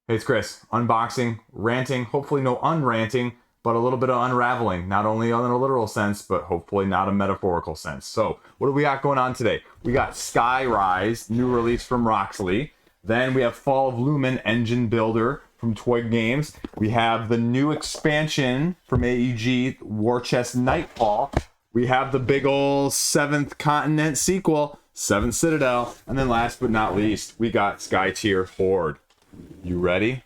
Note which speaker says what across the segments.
Speaker 1: Hey, it's Chris. Unboxing, ranting, hopefully no unranting, but a little bit of unraveling. Not only in a literal sense, but hopefully not a metaphorical sense. So, what do we got going on today? We got Skyrise, new release from Roxley. Then we have Fall of Lumen, engine builder from Twig Games. We have the new expansion from AEG, Chest Nightfall. We have the big ol' 7th Continent sequel, 7th Citadel. And then last but not least, we got Skytear Horde. You ready?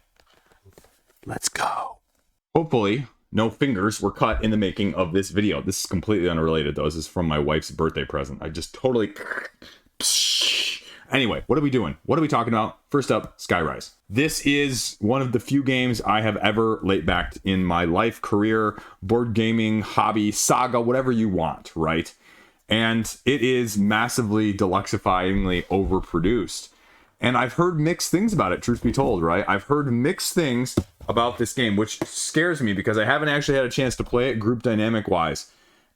Speaker 1: Let's go. Hopefully, no fingers were cut in the making of this video. This is completely unrelated, though. This is from my wife's birthday present. I just totally... Anyway, what are we doing? What are we talking about? First up, Skyrise. This is one of the few games I have ever laid-backed in my life, career, board gaming, hobby, saga, whatever you want, right? And it is massively, deluxifyingly overproduced. And I've heard mixed things about it, truth be told, right? I've heard mixed things about this game, which scares me because I haven't actually had a chance to play it group dynamic-wise.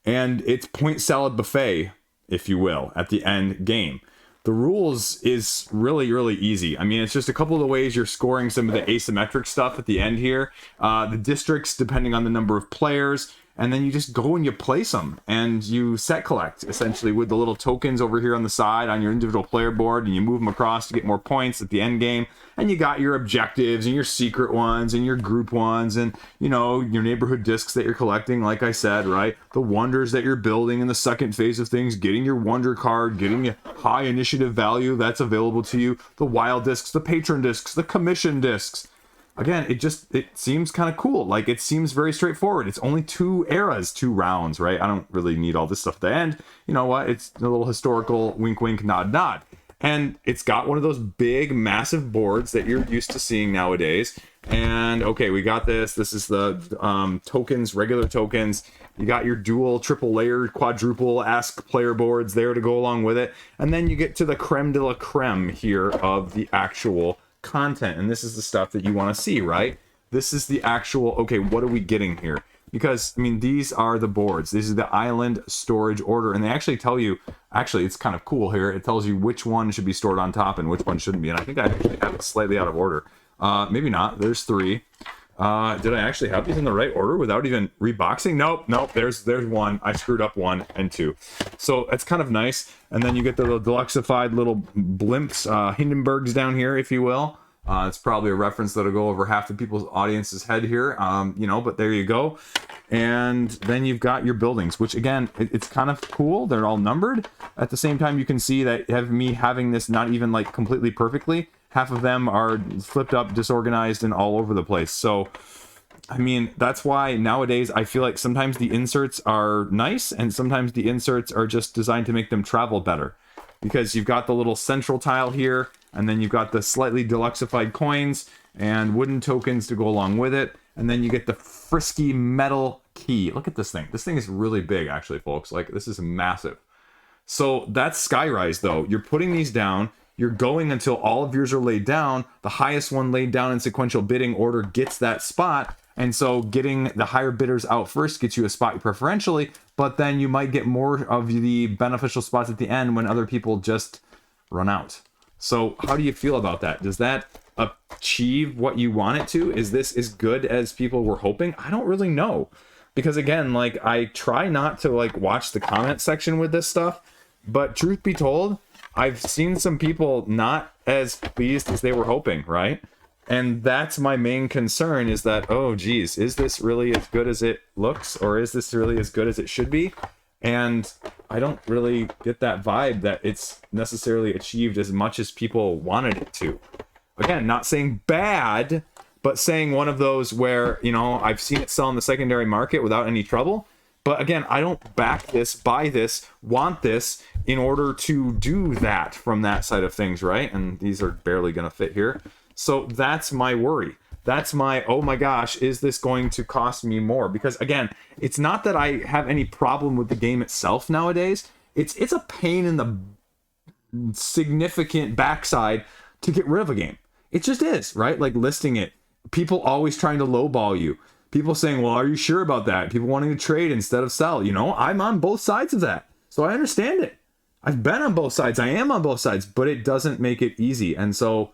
Speaker 1: And it's point salad buffet, if you will, at the end game. The rules is really, really easy. I mean, it's just a couple of the ways you're scoring some of the asymmetric stuff at the end here. The districts, depending on the number of players. And then you just go and you place them and you set collect essentially with the little tokens over here on the side on your individual player board, and you move them across to get more points at the end game. And you got your objectives and your secret ones and your group ones and, you know, your neighborhood discs that you're collecting, like I said, right? The wonders that you're building in the second phase of things, getting your wonder card, getting a high initiative value that's available to you, the wild discs, the patron discs, the commission discs. Again, it seems kind of cool. Like, it seems very straightforward. It's only 2 eras, 2 rounds, right? I don't really need all this stuff at the end. You know what? It's a little historical wink, wink, nod, nod. And it's got one of those big, massive boards that you're used to seeing nowadays. And, okay, we got this. This is the tokens, regular tokens. You got your dual, triple layer, quadruple ask player boards there to go along with it. And then you get to the creme de la creme here of the actual content, and this is the stuff that you want to see, right? This is the actual, okay, what are we getting here? Because, I mean, these are the boards. This is the island storage order, and they actually tell you, actually, it's kind of cool here, it tells you which one should be stored on top and which one shouldn't be, and I think I actually have it slightly out of order. Maybe not. There's 3. Did I actually have these in the right order without even reboxing? Nope, there's 1. I screwed up 1 and 2. So it's kind of nice. And then you get the little deluxified little blimps, Hindenburgs down here, if you will. It's probably a reference that'll go over half the people's audience's head here, you know, but there you go. And then you've got your buildings, which again, it's kind of cool. They're all numbered. At the same time, you can see that me having this not even like completely perfectly. Half of them are flipped up, disorganized, and all over the place. So, I mean, that's why nowadays I feel like sometimes the inserts are nice, and sometimes the inserts are just designed to make them travel better. Because you've got the little central tile here, and then you've got the slightly deluxified coins and wooden tokens to go along with it. And then you get the frisky metal key. Look at this thing. This thing is really big, actually, folks. Like, this is massive. So that's Skyrise, though. You're putting these down. You're going until all of yours are laid down. The highest one laid down in sequential bidding order gets that spot. And so getting the higher bidders out first gets you a spot preferentially, but then you might get more of the beneficial spots at the end when other people just run out. So how do you feel about that? Does that achieve what you want it to? Is this as good as people were hoping? I don't really know. Because again, like, I try not to like watch the comment section with this stuff, but truth be told, I've seen some people not as pleased as they were hoping, right? And that's my main concern, is that, oh geez, is this really as good as it looks? Or is this really as good as it should be? And I don't really get that vibe that it's necessarily achieved as much as people wanted it to. Again, not saying bad, but saying one of those where, you know, I've seen it sell in the secondary market without any trouble. But again, I don't back this, buy this, want this in order to do that from that side of things, right? And these are barely going to fit here. So that's my worry. That's my, oh my gosh, is this going to cost me more? Because again, it's not that I have any problem with the game itself nowadays. It's a pain in the significant backside to get rid of a game. It just is, right? Like listing it. People always trying to lowball you. People saying, well, are you sure about that? People wanting to trade instead of sell. You know, I'm on both sides of that. So I understand it. I've been on both sides. I am on both sides, but it doesn't make it easy. And so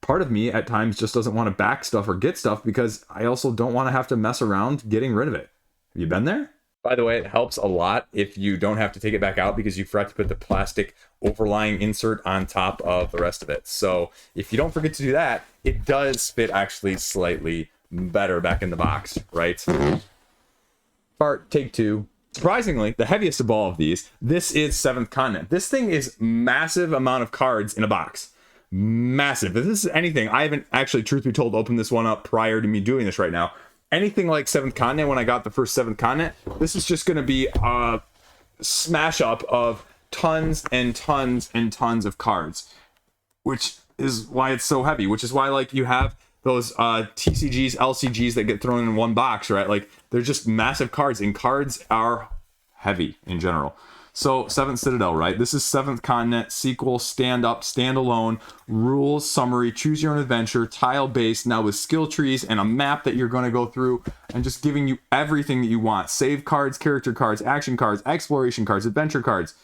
Speaker 1: part of me at times just doesn't want to back stuff or get stuff because I also don't want to have to mess around getting rid of it. Have you been there? By the way, it helps a lot if you don't have to take it back out because you forgot to put the plastic overlying insert on top of the rest of it. So if you don't forget to do that, it does fit actually slightly better back in the box, right? Part take 2. Surprisingly, the heaviest of all of these, this is 7th Continent. This thing is massive amount of cards in a box. Massive. If this is anything, I haven't actually, truth be told, opened this one up prior to me doing this right now. Anything like 7th Continent, when I got the first 7th Continent, this is just going to be a smash up of tons and tons and tons of cards, which is why it's so heavy, which is why, like, you have those TCGs, LCGs that get thrown in one box, right? Like, they're just massive cards, and cards are heavy in general. So 7th Citadel, right? This is 7th Continent, sequel, stand-up, stand-alone, rules, summary, choose your own adventure, tile-based, now with skill trees and a map that you're going to go through and just giving you everything that you want. Save cards, character cards, action cards, exploration cards, adventure cards,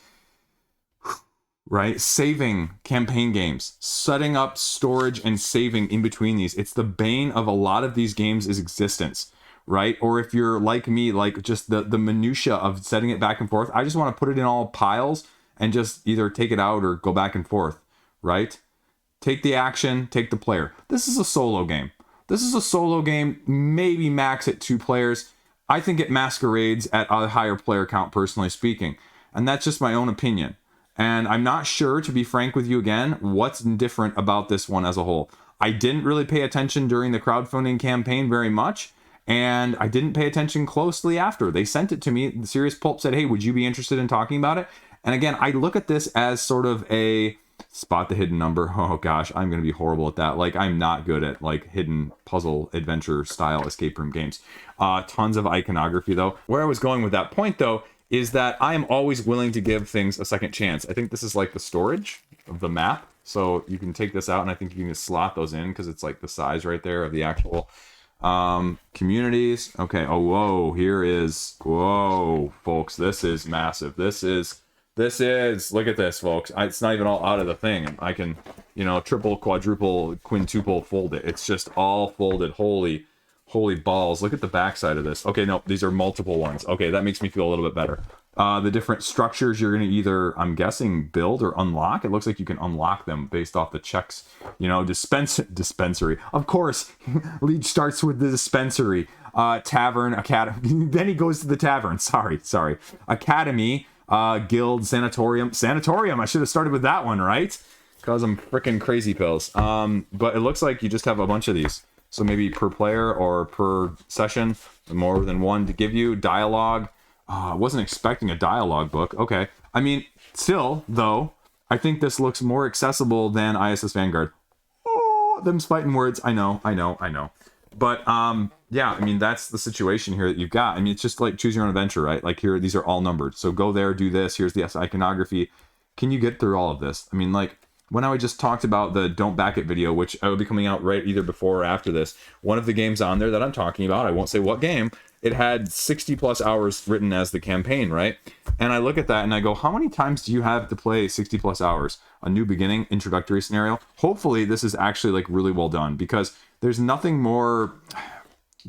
Speaker 1: right? Saving campaign games, setting up storage and saving in between these. It's the bane of a lot of these games' existence. Right? Or if you're like me, like just the minutia of setting it back and forth, I just want to put it in all piles and just either take it out or go back and forth, right? Take the action, take the player. This is a solo game. This is a solo game, maybe max at 2 players. I think it masquerades at a higher player count, personally speaking. And that's just my own opinion. And I'm not sure, to be frank with you again, what's different about this one as a whole. I didn't really pay attention during the crowdfunding campaign very much. And I didn't pay attention closely after. They sent it to me. The Serious Pulp said, hey, would you be interested in talking about it? And again, I look at this as sort of a spot the hidden number. Oh gosh, I'm going to be horrible at that. Like, I'm not good at like hidden puzzle adventure style escape room games. Tons of iconography though. Where I was going with that point though, is that I am always willing to give things a second chance. I think this is like the storage of the map. So you can take this out and I think you can just slot those in because it's like the size right there of the actual communities. Okay. Oh, whoa, here is, whoa, folks, this is massive. This is, look at this, folks. It's not even all out of the thing. I can, you know, triple, quadruple, quintuple fold it. It's just all folded. Holy balls. Look at the backside of this. Okay, no, these are multiple ones. Okay, that makes me feel a little bit better. The different structures you're going to either, I'm guessing, build or unlock. It looks like you can unlock them based off the checks. You know, dispensary. Of course, Liege starts with the dispensary. Tavern, academy. Then he goes to the tavern. Sorry. Academy, guild, sanatorium. Sanatorium, I should have started with that one, right? Cause I'm freaking crazy pills. But it looks like you just have a bunch of these. So maybe per player or per session, more than one to give you. Dialogue. I wasn't expecting a dialogue book. Okay. I mean, still, though, I think this looks more accessible than ISS Vanguard. Oh, them's fighting words. I know. But, yeah, I mean, that's the situation here that you've got. I mean, it's just like choose your own adventure, right? Like here, these are all numbered. So go there, do this. Here's the iconography. Can you get through all of this? I mean, like, when I just talked about the Don't Back It video, which I will be coming out right either before or after this, one of the games on there that I'm talking about, I won't say what game, it had 60 plus hours written as the campaign, right? And I look at that and I go, how many times do you have to play 60 plus hours? A new beginning, introductory scenario? Hopefully this is actually like really well done because there's nothing more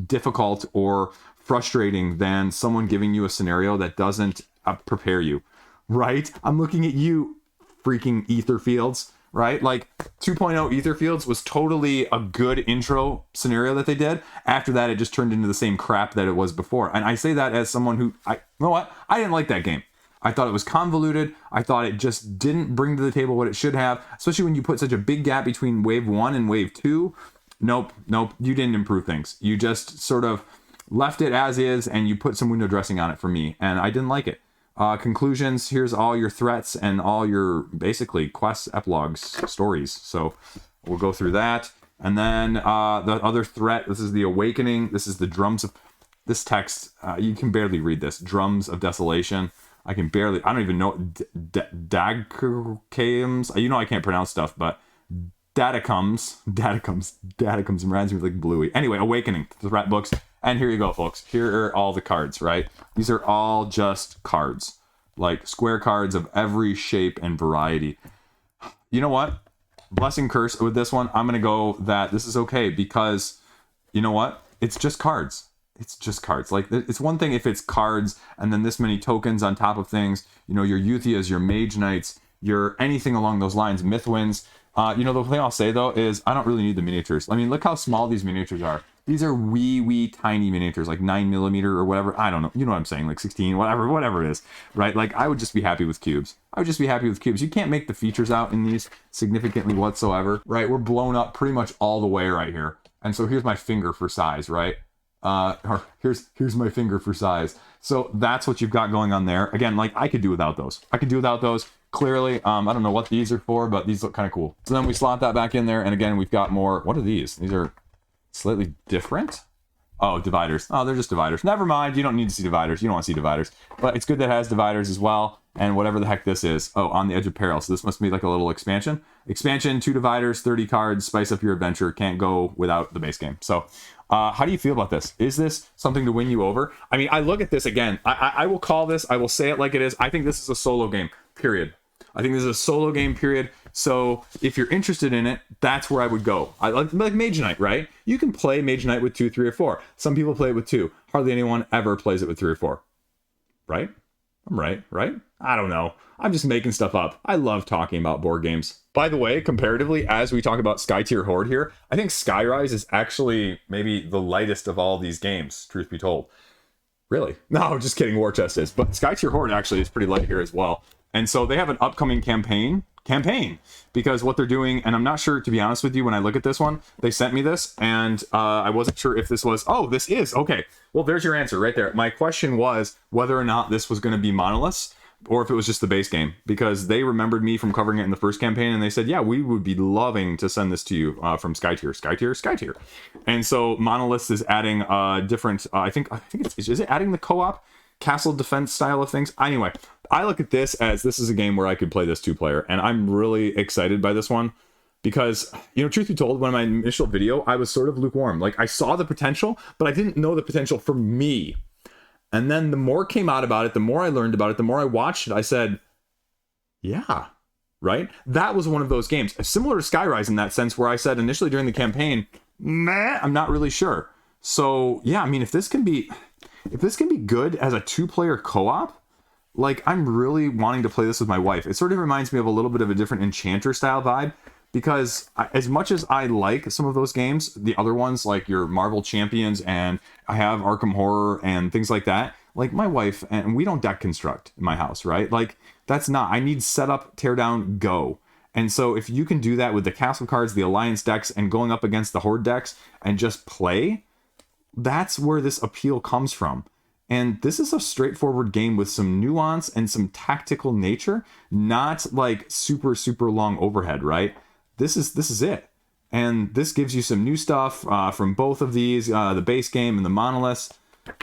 Speaker 1: difficult or frustrating than someone giving you a scenario that doesn't prepare you, right? I'm looking at you, freaking Etherfields, right? Like 2.0 Etherfields was totally a good intro scenario that they did. After that, it just turned into the same crap that it was before. And I say that as someone who, you know what? I didn't like that game. I thought it was convoluted. I thought it just didn't bring to the table what it should have, especially when you put such a big gap between wave 1 and wave 2. Nope. You didn't improve things. You just sort of left it as is and you put some window dressing on it for me. And I didn't like it. Conclusions, here's all your threats and all your, basically, quests, epilogues, stories. So we'll go through that. And then the other threat, this is the Awakening. This is the Drums of... This text, you can barely read this. Drums of Desolation. I don't even know... Dagcames. You know I can't pronounce stuff, but... Datacums reminds me of like Bluey. Anyway, Awakening, threat books. And here you go, folks. Here are all the cards, right? These are all just cards. Like square cards of every shape and variety. You know what? blessing curse with this one, I'm gonna go that this is okay, because you know what? It's just cards. It's just cards. Like, it's one thing if it's cards and then this many tokens on top of things, you know, your Euthias, your Mage Knights, your anything along those lines, Mythwinds. You know, the thing I'll say though is I don't really need the miniatures. I mean, look how small these miniatures are. These are wee tiny miniatures, like 9mm or whatever. I don't know. You know what I'm saying? Like 16, whatever it is, right? Like, I would just be happy with cubes. I would just be happy with cubes. You can't make the features out in these significantly whatsoever, right? We're blown up pretty much all the way right here. And so here's my finger for size, right? Or here's my finger for size. So that's what you've got going on there. Again, like, I could do without those. I could do without those. Clearly, I don't know what these are for, but these look kind of cool. So then we slot that back in there, and again, we've got more. What are these? These are slightly different. Oh, dividers. Oh, they're just dividers. Never mind. You don't need to see dividers. You don't want to see dividers. But it's good that it has dividers as well. And whatever the heck this is. Oh, on the edge of peril. So this must be like a little expansion. Expansion, 2 dividers, 30 cards, spice up your adventure. Can't go without the base game. So how do you feel about this? Is this something to win you over? I mean, I look at this again. I will call this. I will say it like it is. I think this is a solo game, period. I think this is a solo game, period. So if you're interested in it, that's where I would go. I like Mage Knight, right? You can play Mage Knight with 2, 3, or 4. Some people play it with 2. Hardly anyone ever plays it with 3 or 4. Right? I'm right? I don't know. I'm just making stuff up. I love talking about board games. By the way, comparatively, as we talk about Skytear Horde here, I think Skyrise is actually maybe the lightest of all these games, truth be told. Really? No, just kidding. War Chest is. But Skytear Horde actually is pretty light here as well. And so they have an upcoming campaign, because what they're doing, and I'm not sure, to be honest with you, when I look at this one, they sent me this, and I wasn't sure if this was, oh, this is, okay. Well, there's your answer right there. My question was whether or not this was going to be Monoliths, or if it was just the base game, because they remembered me from covering it in the first campaign, and they said, yeah, we would be loving to send this to you from Skytear. And so Monoliths is adding different, I think is it adding the co-op castle defense style of things? Anyway, I look at this as this is a game where I could play this 2-player, and I'm really excited by this one because, you know, truth be told, when my initial video, I was sort of lukewarm. Like, I saw the potential, but I didn't know the potential for me. And then the more came out about it, the more I learned about it, the more I watched it, I said, yeah, right? That was one of those games, similar to Skyrise in that sense, where I said initially during the campaign, meh, I'm not really sure. So yeah, I mean, if this can be good as a 2-player co-op, like, I'm really wanting to play this with my wife. It sort of reminds me of a little bit of a different Enchanter style vibe, because as much as I like some of those games, the other ones like your Marvel Champions, and I have Arkham Horror and things like that, like, my wife, and we don't deck construct in my house, right? Like, that's not, I need setup, tear down, go. And so if you can do that with the castle cards, the alliance decks, and going up against the horde decks and just play, that's where this appeal comes from. And this is a straightforward game with some nuance and some tactical nature, not like super long overhead, right? This is it. And this gives you some new stuff from both of these, the base game and the Monoliths.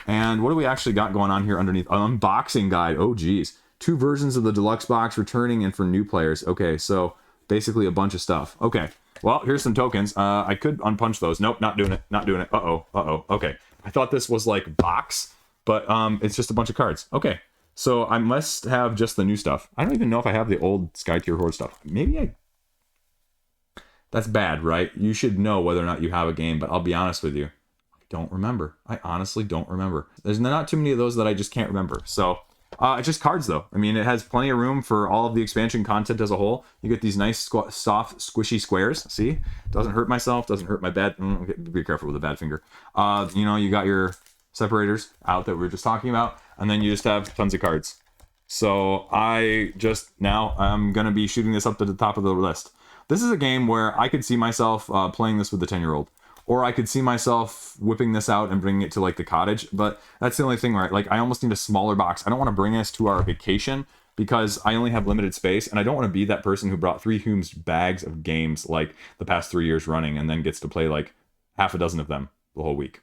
Speaker 1: And what do we actually got going on here underneath? An unboxing guide. Oh, geez. 2 versions of the deluxe box returning and for new players. Okay, so basically a bunch of stuff. Okay, well, here's some tokens. I could unpunch those. Nope, not doing it. Uh-oh. Okay, I thought this was like box, but it's just a bunch of cards. Okay, so I must have just the new stuff. I don't even know if I have the old Skytear Horde stuff. Maybe I... That's bad, right? You should know whether or not you have a game, but I'll be honest with you. I don't remember. I honestly don't remember. There's not too many of those that I just can't remember. So it's just cards, though. I mean, it has plenty of room for all of the expansion content as a whole. You get these nice, soft, squishy squares. See? Doesn't hurt myself. Doesn't hurt my bad... be careful with the bad finger. You know, you got your separators out that we were just talking about, and then you just have tons of cards. So I'm going to be shooting this up to the top of the list. This is a game where I could see myself playing this with the 10-year-old. Or I could see myself whipping this out and bringing it to, like, the cottage. But that's the only thing where, like, I almost need a smaller box. I don't want to bring this to our vacation because I only have limited space. And I don't want to be that person who brought 3 huge bags of games, like, the past 3 years running and then gets to play, like, half a dozen of them the whole week.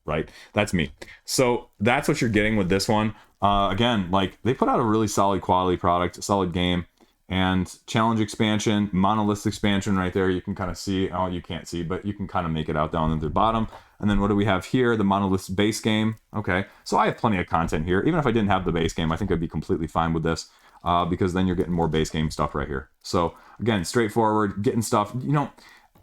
Speaker 1: Right? That's me. So that's what you're getting with this one. Again, like, they put out a really solid quality product, a solid game. And challenge expansion, monolith expansion right there. You can kind of see, oh, you can't see, but you can kind of make it out down at the bottom. And then what do we have here? The monoliths base game. Okay, so I have plenty of content here. Even if I didn't have the base game, I think I'd be completely fine with this. because then you're getting more base game stuff right here. So again, straightforward, getting stuff, you know,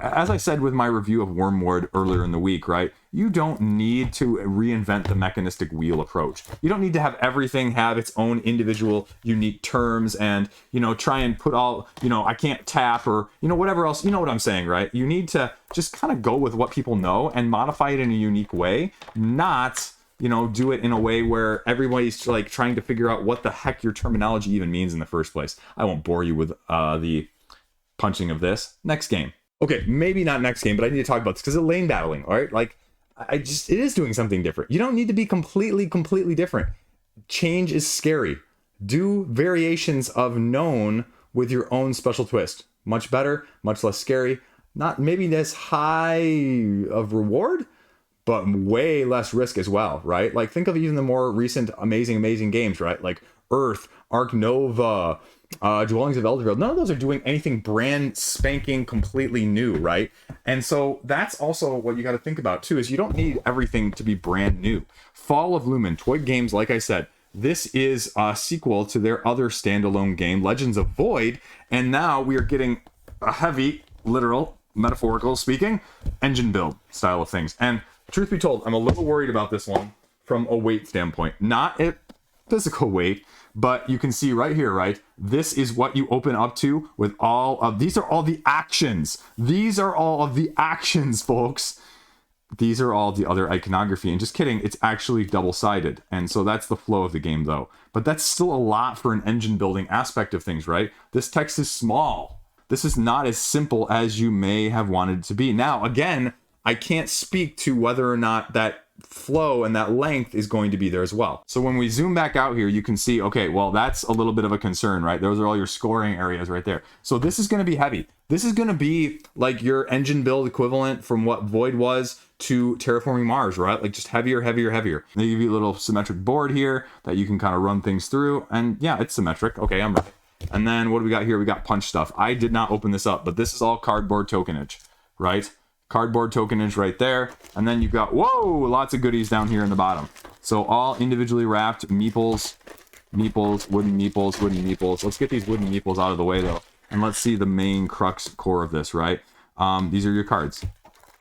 Speaker 1: as I said with my review of Wormwood earlier in the week, right? You don't need to reinvent the mechanistic wheel approach. You don't need to have everything have its own individual unique terms and, you know, try and put all, you know, I can't tap or, you know, whatever else. You know what I'm saying, right? You need to just kind of go with what people know and modify it in a unique way, not, you know, do it in a way where everybody's like trying to figure out what the heck your terminology even means in the first place. I won't bore you with the punching of this. Next game. Okay, maybe not next game, but I need to talk about this because of lane battling, all right? Like, it is doing something different. You don't need to be completely different. Change is scary. Do variations of known with your own special twist. Much better, much less scary. Not maybe as high of reward, but way less risk as well, right? Like, think of even the more recent amazing games, right? Like Earth, Ark Nova, Dwellings of Elderville. None of those are doing anything brand spanking completely new, right? And so that's also what you got to think about too, is you don't need everything to be brand new. Fall of Lumen, Toy Games, like I said, this is a sequel to their other standalone game, Legends of Void, and now we are getting a heavy, literal, metaphorical speaking, engine build style of things. And truth be told, I'm a little worried about this one from a weight standpoint. Not a physical weight, but you can see right here, right? This is what you open up to with all of, these are all the actions. These are all of the actions, folks. These are all the other iconography. And just kidding, it's actually double-sided. And so that's the flow of the game, though. But that's still a lot for an engine building aspect of things, right? This text is small. This is not as simple as you may have wanted it to be. Now, again, I can't speak to whether or not that flow and that length is going to be there as well. So when we zoom back out here, you can see, okay, well, that's a little bit of a concern, right? Those are all your scoring areas right there. So this is going to be heavy. This is going to be like your engine build equivalent from what Void was to Terraforming Mars, right? Like just heavier. They give you a little symmetric board here that you can kind of run things through. And yeah, it's symmetric. Okay, I'm right. And then what do we got here? We got punch stuff. I did not open this up, but this is all cardboard tokenage, right? Cardboard tokenage right there. And then you've got, whoa, lots of goodies down here in the bottom. So all individually wrapped meeples, wooden meeples. Let's get these wooden meeples out of the way though. And let's see the main crux core of this, right? These are your cards.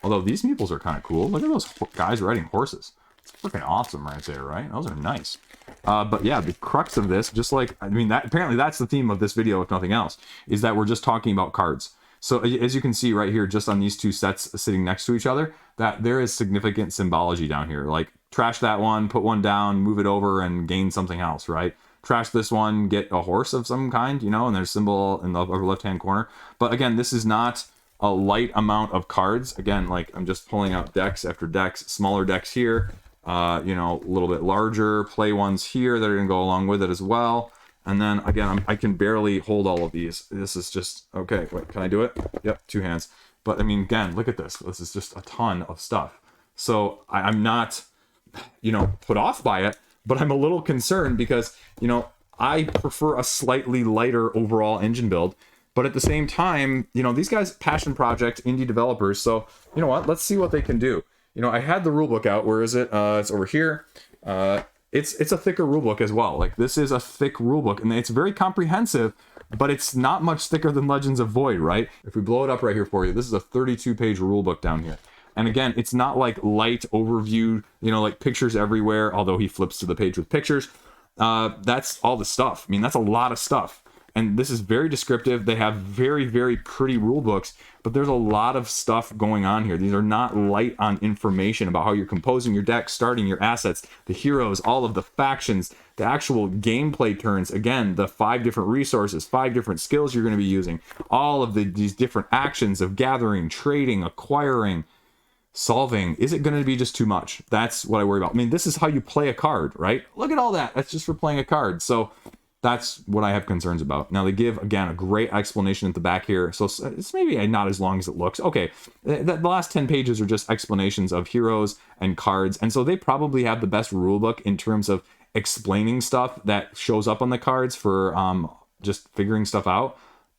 Speaker 1: Although these meeples are kind of cool. Look at those guys riding horses. It's freaking awesome right there, right? Those are nice. But yeah, the crux of this, just like, I mean, that apparently that's the theme of this video, if nothing else, is that we're just talking about cards. So as you can see right here, just on these two sets sitting next to each other, that there is significant symbology down here. Like trash that one, put one down, move it over and gain something else, right? Trash this one, get a horse of some kind, you know, and there's a symbol in the upper left-hand corner. But again, this is not a light amount of cards. Again, like I'm just pulling out decks after decks, smaller decks here, you know, a little bit larger, play ones here that are gonna go along with it as well. And then again, I can barely hold all of these. This is just, okay, wait, can I do it? Yep, 2 hands. But I mean, again, look at this. This is just a ton of stuff. So I'm not, you know, put off by it, but I'm a little concerned because, you know, I prefer a slightly lighter overall engine build. But at the same time, you know, these guys, passion project, indie developers. So, you know what, let's see what they can do. You know, I had the rulebook out. Where is it? It's over here. It's a thicker rulebook as well. Like this is a thick rulebook and it's very comprehensive, but it's not much thicker than Legends of Void, right? If we blow it up right here for you, this is a 32-page rulebook down here. And again, it's not like light overview, you know, like pictures everywhere, although he flips to the page with pictures. That's all the stuff. I mean, that's a lot of stuff. And this is very descriptive. They have very pretty rule books, but there's a lot of stuff going on here. These are not light on information about how you're composing your deck, starting your assets, the heroes, all of the factions, the actual gameplay turns. Again, the 5 different resources, 5 different skills you're going to be using, all of these different actions of gathering, trading, acquiring, solving. Is it going to be just too much? That's what I worry about. I mean, this is how you play a card, right? Look at all that. That's just for playing a card. So that's what I have concerns about. Now they give, again, a great explanation at the back here. So it's maybe not as long as it looks. Okay, the last 10 pages are just explanations of heroes and cards. And so they probably have the best rulebook in terms of explaining stuff that shows up on the cards for just figuring stuff out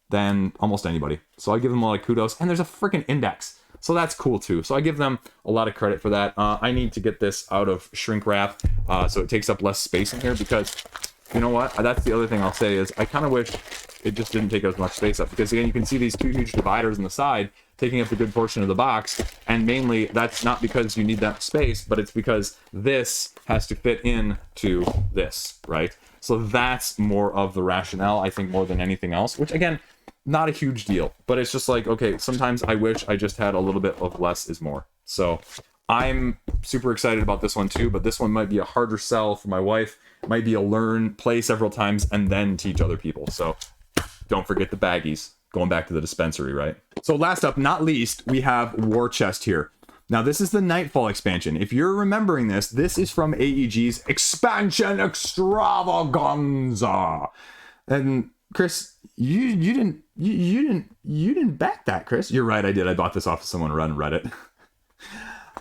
Speaker 1: than almost anybody. So I give them a lot of kudos. And there's a freaking index. So that's cool too. So I give them a lot of credit for that. I need to get this out of shrink wrap so it takes up less space in here because you know what? That's the other thing I'll say is I kind of wish it just didn't take as much space up, because again, you can see these two huge dividers on the side taking up a good portion of the box, and mainly that's not because you need that space, but it's because this has to fit into this, right? So that's more of the rationale, I think, more than anything else, which again, not a huge deal, but it's just like, okay, sometimes I wish I just had a little bit of less is more. So I'm super excited about this one too, but this one might be a harder sell for my wife. It might be a learn, play several times, and then teach other people. So don't forget the baggies. Going back to the dispensary, right? So last up, not least, we have War Chest here. Now, this is the Nightfall expansion. If you're remembering this, this is from AEG's Expansion Extravaganza. And Chris, you didn't back that, Chris. You're right, I did. I bought this off of someone on Reddit.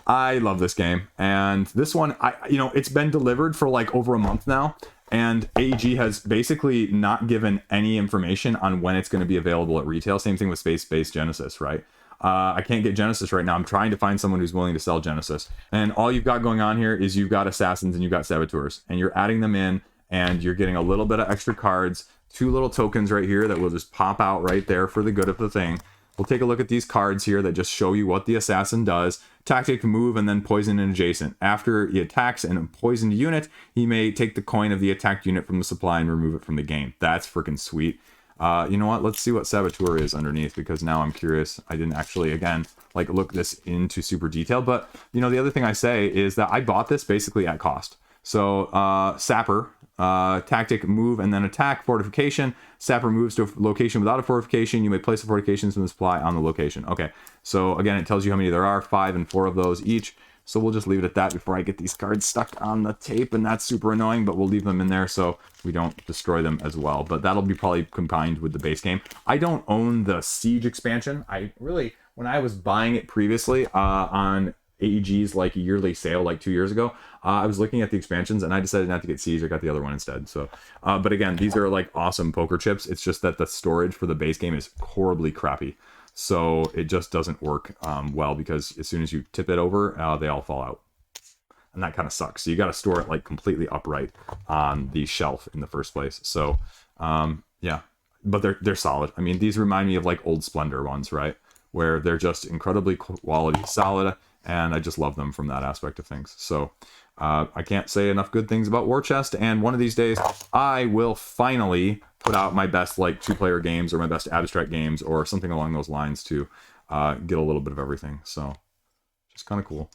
Speaker 1: I love this game, and this one, it's been delivered for like over a month now. And AEG has basically not given any information on when it's going to be available at retail. Same thing with Space-Based Genesis, right? I can't get Genesis right now. I'm trying to find someone who's willing to sell Genesis. And all you've got going on here is you've got Assassins and you've got Saboteurs. And you're adding them in, and you're getting a little bit of extra cards. 2 little tokens right here that will just pop out right there for the good of the thing. We'll take a look at these cards here that just show you what the Assassin does. Tactic, move, and then poison and adjacent. After he attacks a poisoned unit, he may take the coin of the attacked unit from the supply and remove it from the game. That's freaking sweet. You know what? Let's see what Saboteur is underneath, because now I'm curious. I didn't actually, again, like look this into super detail. But, the other thing I say is that I bought this basically at cost. So, Sapper, tactic, move, and then attack, fortification. Sapper moves to a location without a fortification. You may place the fortifications from the supply on the location. Okay, so again, it tells you how many there are, 5 and 4 of those each. So we'll just leave it at that before I get these cards stuck on the tape, and that's super annoying, but we'll leave them in there so we don't destroy them as well. But that'll be probably combined with the base game. I don't own the Siege expansion. When I was buying it previously on AEG's like yearly sale like 2 years ago, I was looking at the expansions and I decided not to get Siege. I got the other one instead. So but again, these are like awesome poker chips. It's just that the storage for the base game is horribly crappy, so it just doesn't work well, because as soon as you tip it over, they all fall out, and that kind of sucks. So you got to store it like completely upright on the shelf in the first place. So yeah, but they're solid. I mean, these remind me of like old Splendor ones, right, where they're just incredibly quality solid, and I just love them from that aspect of things. So I can't say enough good things about War Chest, and one of these days I will finally put out my best like 2-player games or my best abstract games or something along those lines to get a little bit of everything. So just kind of cool.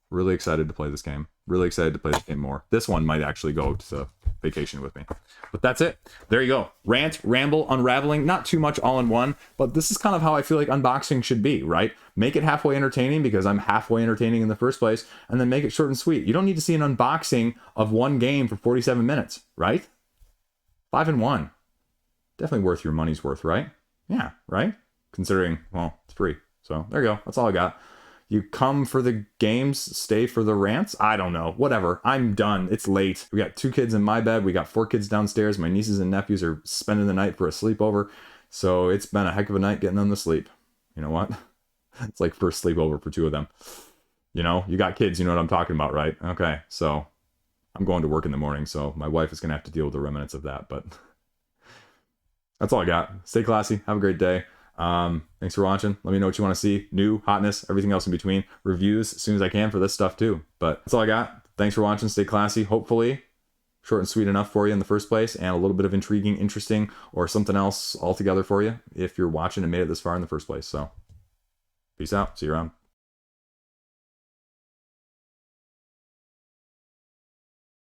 Speaker 1: Really excited to play this game. Really excited to play this game more. This one might actually go to vacation with me. But that's it. There you go. Rant, ramble, unraveling. Not too much all in one, but this is kind of how I feel like unboxing should be, right? Make it halfway entertaining, because I'm halfway entertaining in the first place, and then make it short and sweet. You don't need to see an unboxing of one game for 47 minutes, right? 5 in 1. Definitely worth your money's worth, right? Yeah, right? Considering, well, it's free. So there you go. That's all I got. You come for the games, stay for the rants? I don't know. Whatever. I'm done. It's late. We got 2 kids in my bed. We got 4 kids downstairs. My nieces and nephews are spending the night for a sleepover. So it's been a heck of a night getting them to sleep. You know what? It's like first sleepover for 2 of them. You got kids, you know what I'm talking about, right? Okay, so I'm going to work in the morning, so my wife is going to have to deal with the remnants of that, but that's all I got. Stay classy. Have a great day. Thanks for watching. Let me know what you want to see. New, hotness, everything else in between. Reviews as soon as I can for this stuff too. But that's all I got. Thanks for watching. Stay classy. Hopefully short and sweet enough for you in the first place, and a little bit of intriguing, interesting, or something else altogether for you if you're watching and made it this far in the first place. So peace out. See you around.